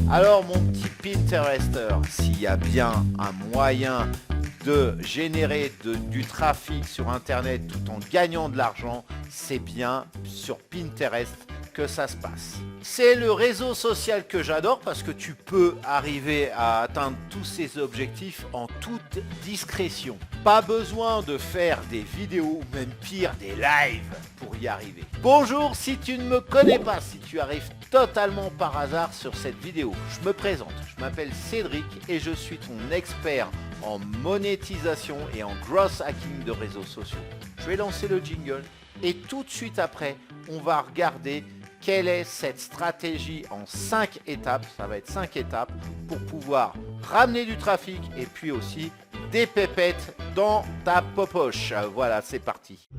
Alors mon petit Pinterester, s'il y a bien un moyen de générer du trafic sur internet tout en gagnant de l'argent, c'est bien sur Pinterest que ça se passe. C'est le réseau social que j'adore parce que tu peux arriver à atteindre tous ces objectifs en toute discrétion. Pas besoin de faire des vidéos ou même pire des lives pour y arriver. Bonjour, si tu ne me connais pas, si tu arrives totalement par hasard sur cette vidéo, je me présente, je m'appelle Cédric et je suis ton expert en monétisation et en growth hacking de réseaux sociaux. Je vais lancer le jingle et tout de suite après, on va regarder quelle est cette stratégie en 5 étapes, ça va être 5 étapes, pour pouvoir ramener du trafic et puis aussi des pépettes dans ta popoche. Voilà, c'est parti.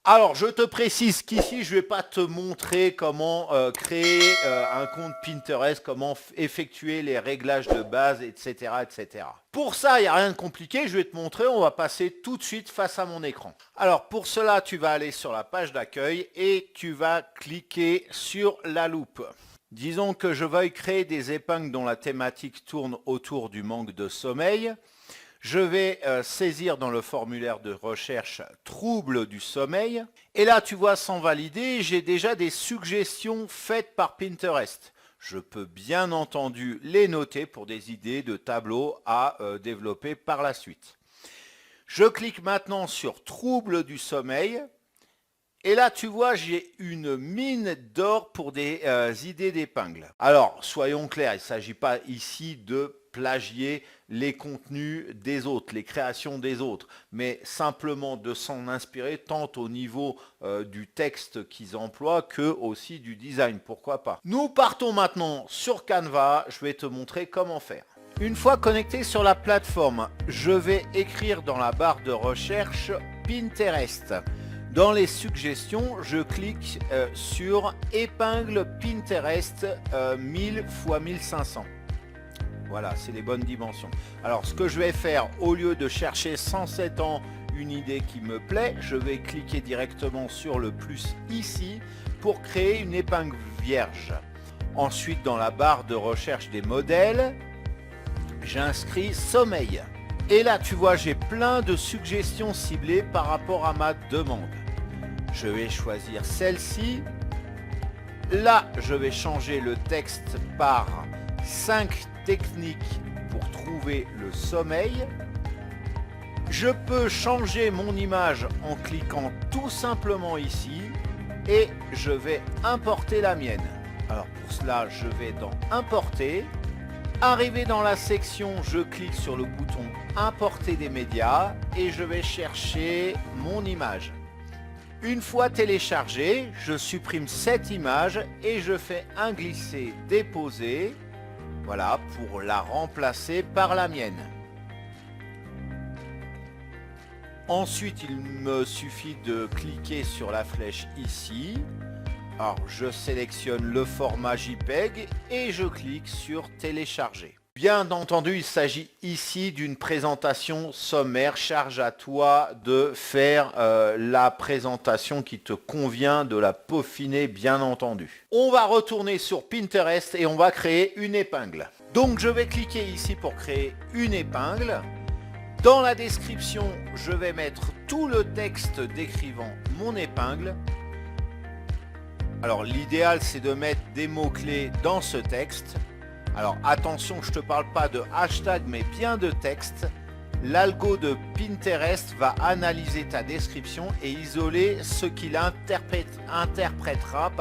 Alors, je te précise qu'ici, je ne vais pas te montrer comment créer un compte Pinterest, comment effectuer les réglages de base, etc., etc. Pour ça, il n'y a rien de compliqué, je vais te montrer, on va passer tout de suite face à mon écran. Alors, pour cela, tu vas aller sur la page d'accueil et tu vas cliquer sur la loupe. Disons que je veuille créer des épingles dont la thématique tourne autour du manque de sommeil. Je vais saisir dans le formulaire de recherche troubles du sommeil. Et là, tu vois, sans valider, j'ai déjà des suggestions faites par Pinterest. Je peux bien entendu les noter pour des idées de tableaux à développer par la suite. Je clique maintenant sur troubles du sommeil. Et là, tu vois, j'ai une mine d'or pour des idées d'épingles. Alors, soyons clairs, il ne s'agit pas ici de plagier les contenus des autres, les créations des autres, mais simplement de s'en inspirer tant au niveau du texte qu'ils emploient que aussi du design, pourquoi pas. Nous partons maintenant sur Canva, je vais te montrer comment faire. Une fois connecté sur la plateforme, je vais écrire dans la barre de recherche Pinterest. Dans les suggestions, je clique sur épingle Pinterest 1000 x 1500. Voilà, c'est les bonnes dimensions. Alors, ce que je vais faire, au lieu de chercher 107 ans une idée qui me plaît, je vais cliquer directement sur le plus ici pour créer une épingle vierge. Ensuite, dans la barre de recherche des modèles, j'inscris sommeil. Et là, tu vois, j'ai plein de suggestions ciblées par rapport à ma demande. Je vais choisir celle-ci. Là, je vais changer le texte par 5 techniques pour trouver le sommeil. Je peux changer mon image en cliquant tout simplement ici et je vais importer la mienne. Alors pour cela, je vais dans Importer. Arrivé dans la section, je clique sur le bouton Importer des médias et je vais chercher mon image. Une fois téléchargée, je supprime cette image et je fais un glisser-déposer. Voilà, pour la remplacer par la mienne. Ensuite, il me suffit de cliquer sur la flèche ici. Alors, je sélectionne le format JPEG et je clique sur télécharger. Bien entendu, il s'agit ici d'une présentation sommaire. Charge à toi de faire la présentation qui te convient, de la peaufiner bien entendu. On va retourner sur Pinterest et on va créer une épingle. Donc je vais cliquer ici pour créer une épingle. Dans la description, je vais mettre tout le texte décrivant mon épingle. Alors l'idéal, c'est de mettre des mots-clés dans ce texte. Alors attention, je ne te parle pas de hashtag mais bien de texte. L'algo de Pinterest va analyser ta description et isoler ce qu'il interprétera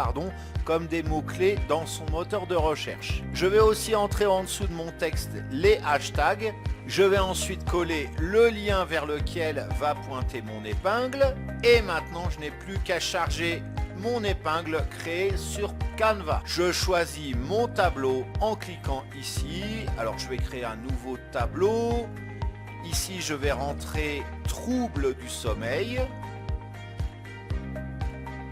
comme des mots-clés dans son moteur de recherche. Je vais aussi entrer en dessous de mon texte les hashtags. Je vais ensuite coller le lien vers lequel va pointer mon épingle. Et maintenant, je n'ai plus qu'à charger mon épingle créée sur Canva. Je choisis mon tableau en cliquant ici. Alors je vais créer un nouveau tableau. Ici je vais rentrer trouble du sommeil.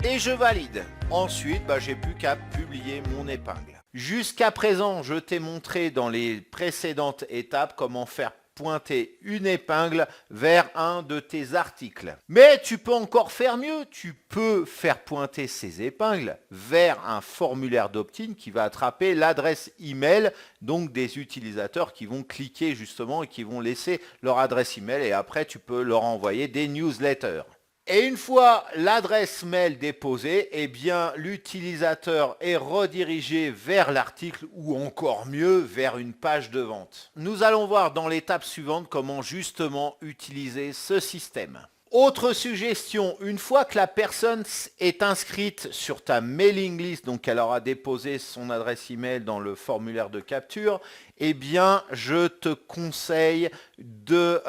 Et je valide. Ensuite, j'ai plus qu'à publier mon épingle. Jusqu'à présent, je t'ai montré dans les précédentes étapes comment faire pointer une épingle vers un de tes articles. Mais tu peux encore faire mieux, tu peux faire pointer ces épingles vers un formulaire d'opt-in qui va attraper l'adresse email donc des utilisateurs qui vont cliquer justement et qui vont laisser leur adresse email et après tu peux leur envoyer des newsletters. Et une fois l'adresse mail déposée, eh bien l'utilisateur est redirigé vers l'article ou encore mieux vers une page de vente. Nous allons voir dans l'étape suivante comment justement utiliser ce système. Autre suggestion, une fois que la personne est inscrite sur ta mailing list, donc elle aura déposé son adresse email dans le formulaire de capture, eh bien je te conseille de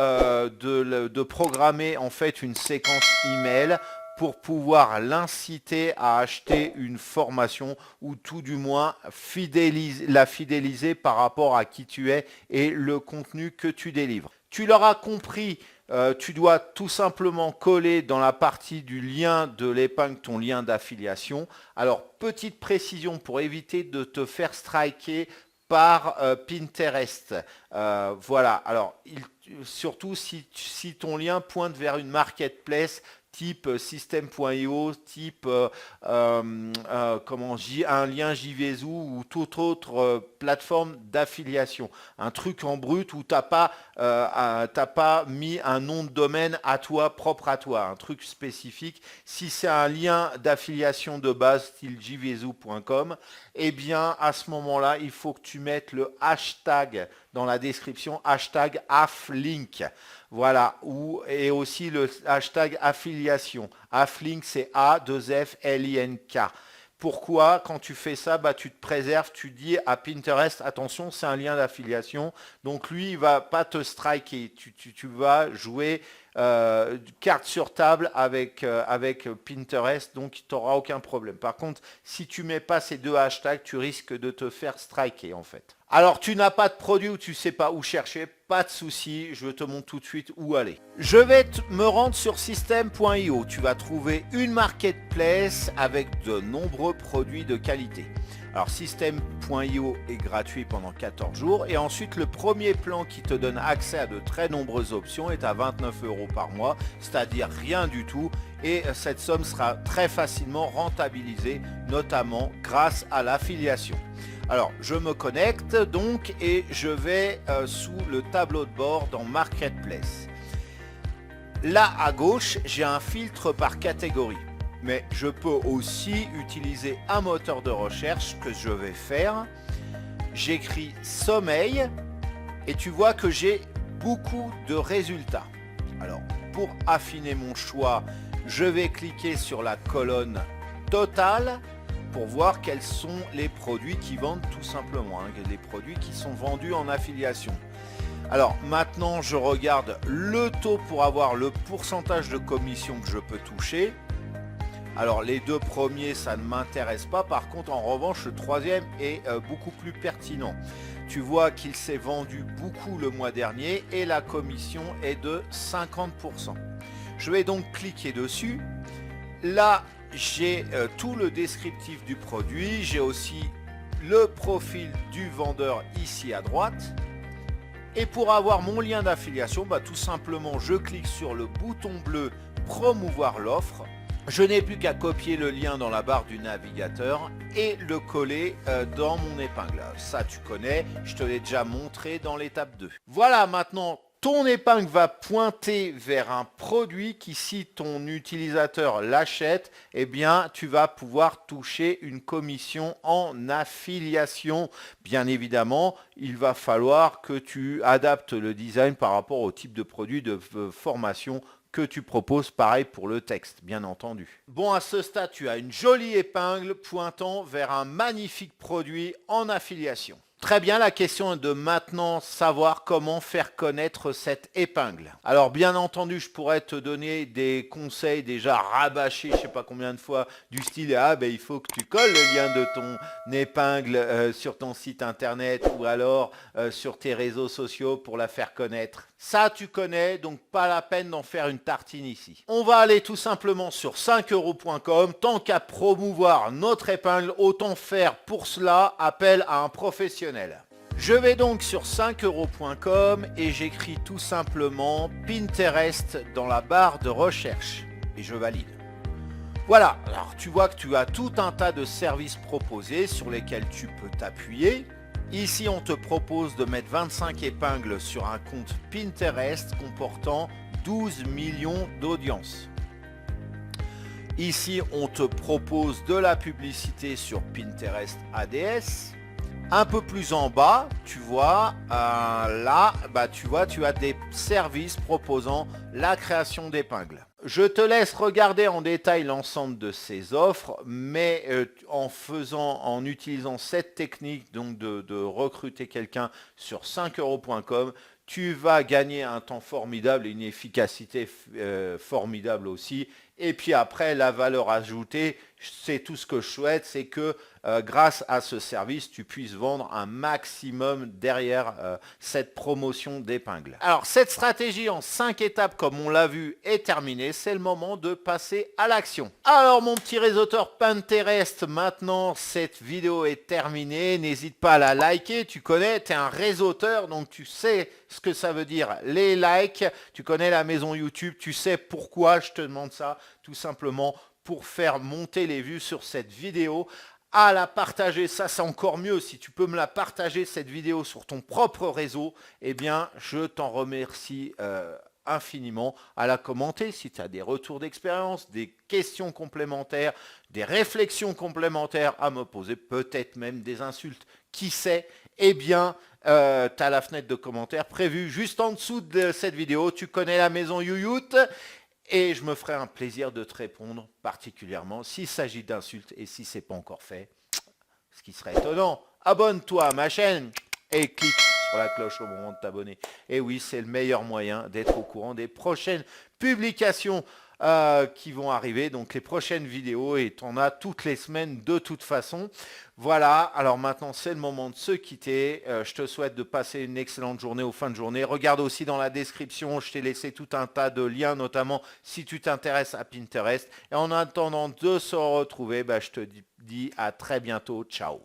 programmer en fait une séquence email pour pouvoir l'inciter à acheter une formation ou tout du moins la fidéliser par rapport à qui tu es et le contenu que tu délivres. Tu l'auras compris, tu dois tout simplement coller dans la partie du lien de l'épingle ton lien d'affiliation. Alors, petite précision pour éviter de te faire striker par Pinterest. Voilà, alors surtout si ton lien pointe vers une marketplace type system.io, type un lien JVZoo ou toute autre plateforme d'affiliation. Un truc en brut où t'as pas mis un nom de domaine à toi, propre à toi, un truc spécifique. Si c'est un lien d'affiliation de base style jvzoo.com, eh bien à ce moment-là, il faut que tu mettes le hashtag dans la description, hashtag afflink. Voilà, et aussi le hashtag affiliation. Afflink, c'est A2FLINK. Pourquoi, quand tu fais ça, tu te préserves, tu dis à Pinterest, attention, c'est un lien d'affiliation. Donc lui, il va pas te striker. Tu vas jouer carte sur table avec Pinterest, donc tu n'auras aucun problème. Par contre, si tu mets pas ces deux hashtags, tu risques de te faire striker en fait. Alors, tu n'as pas de produit ou tu ne sais pas où chercher, pas de souci, je te montre tout de suite où aller. Je vais me rendre sur system.io. Tu vas trouver une marketplace avec de nombreux produits de qualité. Alors, system.io est gratuit pendant 14 jours et ensuite le premier plan qui te donne accès à de très nombreuses options est à 29 € par mois, c'est-à-dire rien du tout. Et cette somme sera très facilement rentabilisée, notamment grâce à l'affiliation. Alors, je me connecte donc et je vais sous le tableau de bord dans Marketplace. Là, à gauche, j'ai un filtre par catégorie. Mais je peux aussi utiliser un moteur de recherche que je vais faire. J'écris sommeil et tu vois que j'ai beaucoup de résultats. Alors, pour affiner mon choix, je vais cliquer sur la colonne totale pour voir quels sont les produits qui vendent tout simplement, les produits qui sont vendus en affiliation. Alors maintenant, je regarde le taux pour avoir le pourcentage de commission que je peux toucher. Alors les deux premiers, ça ne m'intéresse pas. Par contre, en revanche, le troisième est beaucoup plus pertinent. Tu vois qu'il s'est vendu beaucoup le mois dernier et la commission est de 50%. Je vais donc cliquer dessus. Là, j'ai tout le descriptif du produit. J'ai aussi le profil du vendeur ici à droite. Et pour avoir mon lien d'affiliation, tout simplement, je clique sur le bouton bleu « Promouvoir l'offre ». Je n'ai plus qu'à copier le lien dans la barre du navigateur et le coller dans mon épingle. Ça, tu connais, je te l'ai déjà montré dans l'étape 2. Voilà, maintenant, ton épingle va pointer vers un produit qui, si ton utilisateur l'achète, eh bien, tu vas pouvoir toucher une commission en affiliation. Bien évidemment, il va falloir que tu adaptes le design par rapport au type de produit de formation que tu proposes, pareil pour le texte, bien entendu. Bon, à ce stade, tu as une jolie épingle pointant vers un magnifique produit en affiliation. Très bien, la question est de maintenant savoir comment faire connaître cette épingle. Alors bien entendu, je pourrais te donner des conseils déjà rabâchés, je ne sais pas combien de fois, du style il faut que tu colles le lien de ton épingle sur ton site internet ou alors sur tes réseaux sociaux pour la faire connaître. Ça, tu connais, donc pas la peine d'en faire une tartine ici. On va aller tout simplement sur 5euros.com. Tant qu'à promouvoir notre épingle, autant faire pour cela appel à un professionnel. Je vais donc sur 5euros.com et j'écris tout simplement Pinterest dans la barre de recherche et je valide. Voilà, alors tu vois que tu as tout un tas de services proposés sur lesquels tu peux t'appuyer. Ici, on te propose de mettre 25 épingles sur un compte Pinterest comportant 12 millions d'audience. Ici, on te propose de la publicité sur Pinterest ADS. Un peu plus en bas, tu vois, là, tu as des services proposant la création d'épingles. Je te laisse regarder en détail l'ensemble de ces offres, mais en utilisant cette technique donc de recruter quelqu'un sur 5euros.com, tu vas gagner un temps formidable et une efficacité formidable aussi. Et puis après, la valeur ajoutée, c'est tout ce que je souhaite, c'est que grâce à ce service, tu puisses vendre un maximum derrière cette promotion d'épingles. Alors, cette stratégie en 5 étapes, comme on l'a vu, est terminée. C'est le moment de passer à l'action. Alors, mon petit réseauteur Pinterest, maintenant, cette vidéo est terminée. N'hésite pas à la liker. Tu connais, tu es un réseauteur, donc tu sais ce que ça veut dire les likes. Tu connais la maison YouTube, tu sais pourquoi je te demande ça. Tout simplement pour faire monter les vues sur cette vidéo. À la partager, ça c'est encore mieux, si tu peux me la partager cette vidéo sur ton propre réseau, eh bien je t'en remercie infiniment. À la commenter si tu as des retours d'expérience, des questions complémentaires, des réflexions complémentaires à me poser, peut-être même des insultes, qui sait, eh bien tu as la fenêtre de commentaires prévue juste en dessous de cette vidéo. Tu connais la maison Youyout. Et je me ferai un plaisir de te répondre, particulièrement s'il s'agit d'insultes et si ce n'est pas encore fait, ce qui serait étonnant. Abonne-toi à ma chaîne et clique sur la cloche au moment de t'abonner. Et oui, c'est le meilleur moyen d'être au courant des prochaines publications qui vont arriver, donc les prochaines vidéos, et tu en as toutes les semaines de toute façon. Voilà, alors maintenant c'est le moment de se quitter. Je te souhaite de passer une excellente journée ou fin de journée. Regarde aussi dans la description, je t'ai laissé tout un tas de liens, notamment si tu t'intéresses à Pinterest. Et en attendant de se retrouver, je te dis à très bientôt. Ciao.